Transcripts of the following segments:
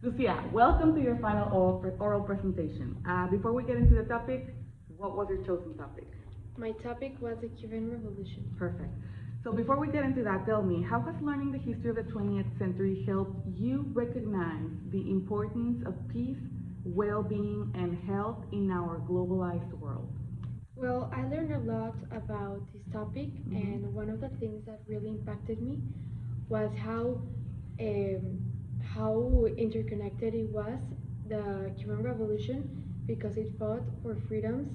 Lucia, welcome to your final oral presentation. Before we get into the topic, what was your chosen topic? My topic was the Cuban Revolution. Perfect. So before we get into that, tell me, how has learning the history of the 20th century helped you recognize the importance of peace, well-being, and health in our globalized world? Well, I learned a lot about this topic, and one of the things that really impacted me was um, how interconnected it was, the Cuban Revolution, because it fought for freedoms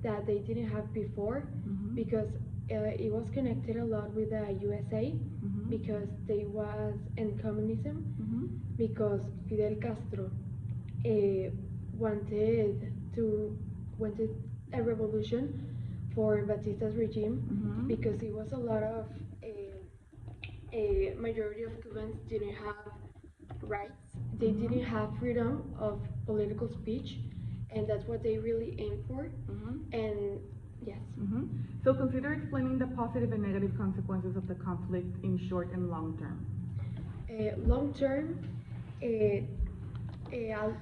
that they didn't have before, because it was connected a lot with the USA, because they was in communism, because Fidel Castro uh, wanted to wanted a revolution for Batista's regime, because it was a lot of a majority of Cubans didn't have rights. They didn't have freedom of political speech, and that's what they really aim for. And yes. So consider explaining the positive and negative consequences of the conflict in short and long term. Long term, uh, uh,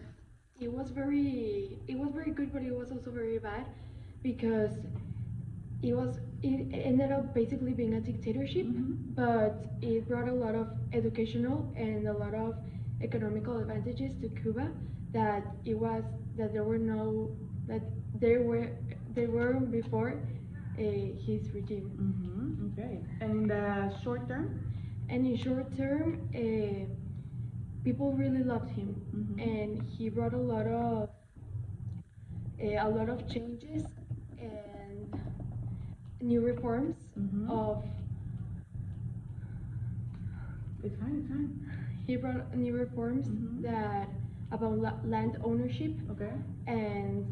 it was very good, but it was also very bad, because it ended up basically being a dictatorship, but it brought a lot of educational and a lot of economical advantages to Cuba, that it was that there were no that there were before his regime. Okay. And in the short term? And in short term, people really loved him, and he brought a lot of changes and new reforms of It's fine, it's fine. he brought new reforms that about land ownership, Okay. and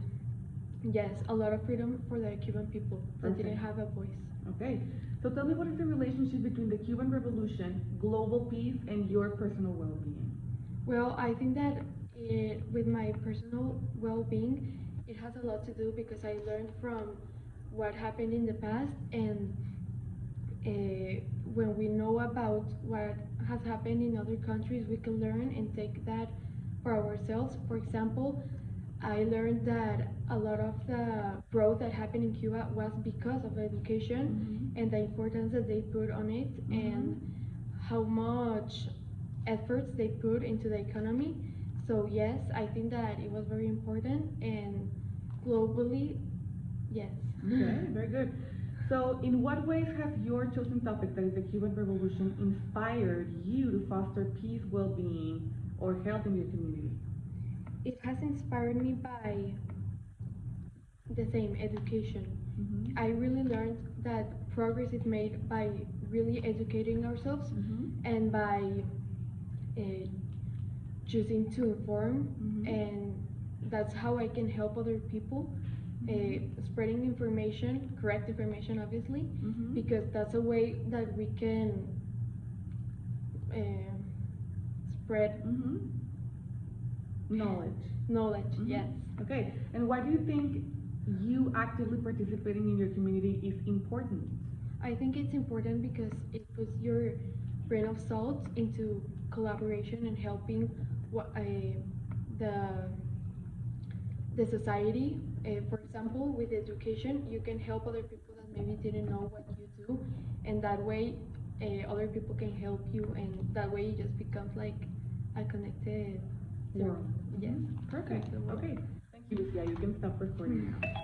yes, a lot of freedom for the Cuban people that didn't have a voice. Okay. So tell me, what is the relationship between the Cuban Revolution, global peace, and your personal well-being? Well, I think that with my personal well-being, it has a lot to do, because I learned from what happened in the past, and when we know about what has happened in other countries, we can learn and take that for ourselves. For example, I learned that a lot of the growth that happened in Cuba was because of education and the importance that they put on it, and how much efforts they put into the economy. So yes, I think that it was very important, and globally, yes. Okay, very good. So in what ways has your chosen topic, that is the Cuban Revolution, inspired you to foster peace, well-being, or health in your community? It has inspired me by the same education. I really learned that progress is made by really educating ourselves, and by uh, choosing to inform, and that's how I can help other people, spreading information, correct information, obviously, because that's a way that we can uh, spread Knowledge. Yes. Okay, and why do you think you actively participating in your community is important? I think it's important because it puts your grain of salt into collaboration and helping the the society. For example, with education, you can help other people that maybe didn't know what you do, and that way, other people can help you, and that way it just becomes like a connected World. Yes. Perfect. Okay. Thank you, Lucia. You can stop recording now.